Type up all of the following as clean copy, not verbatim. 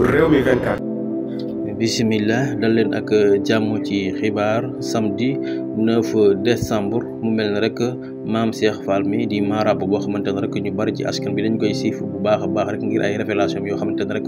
Rewmi 24. Bismillah dal leen ak jàmm ci xibaar samedi 9 décembre mu mel ne rek maam Cheikh Fall mi di maaraab boo xamante ne rek ñu bari ci askan bi dañ koy siif bu baax a baax rek ngir ay révélation yoo xamante ne rek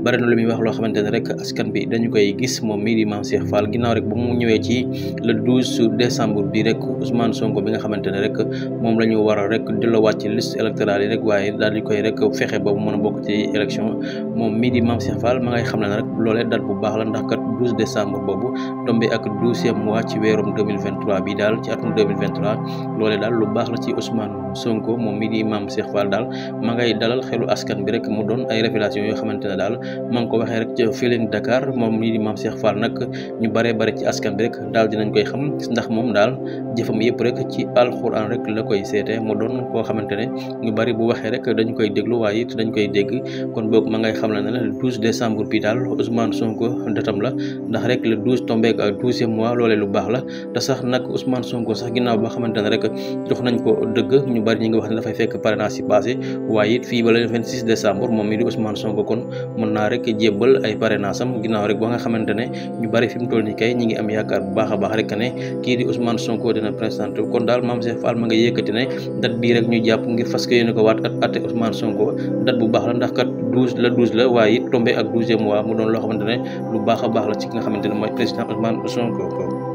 bari na lu muy wax loo xamante ne rek askan bi dañu koy gis moom mii di maam Cheikh Fall ginnaaw rek ba mu ñëwee ci le 12 décembre bi rek Ousmane Sonko bi nga xamante ne rek moom la ñu war a rek delloowaat ci liste électorale yi rek waaye daal di koy rek fexe ba mu mën a bokk ci élection moom mii di maam Cheikh Fall ma ngay xam ne rek loolee date bu baax la ndax kat 12 décembre boobu tombé ak 12e mois ci weerum 2023 bi daal ci atum 2023 loolee daal lu baax la ci Ousmane Sonko moom mii di maam Cheikh Fall daal ma ngay dalal xelu askan bi rek mu doon ay révélation yoo xamante ne daal ma ngi ko waxee rek ci Feeling Dakar moom mii di maam Cheikh Fall nag ñu baree bari ci askan bi rek daal dinañ koy xam ndax moom daal jëfam yëpp rek ci alxuraan rek la koy seete mu doon koo xamante ne ñu bari bu waxee rek dañu koy déglu waaye it dañ koy dégg kon boog ma ngay xam ne le 12 décembre bi daal Ousmane Sonko datam la ndax rek le 12 tombé ak 12e mois loolee lu baax la te sax nag Ousmane Sonko sax ginnaaw ba xamante ne rek jox nañ ko dëgg ñu bari ñi ngi wax ne dafay fekk parrainage yi passé waaye it fii ba le 26 décembre moom mi di Ousmane Sonko kon mën naa rek jébbal ay parrainage am ginnaaw rek ba nga xamante ne ñu bari fi mu toll nii kay ñi ngi am yaakaar bu baax a baax rek ne kii di Ousmane Sonko dina présenté kon daal maam Cheikh Fall ma nga yëkkati ne date bii rek ñu jàpp ngir fas yéene ko waat atte Ousmane Sonko date bu baax la ndax kat 12 la waaye it tombé ak 12e mois mu doon loo xamante ne lu baax a baax la ci ki nga xamante ne mooy président Ousmane Sonko.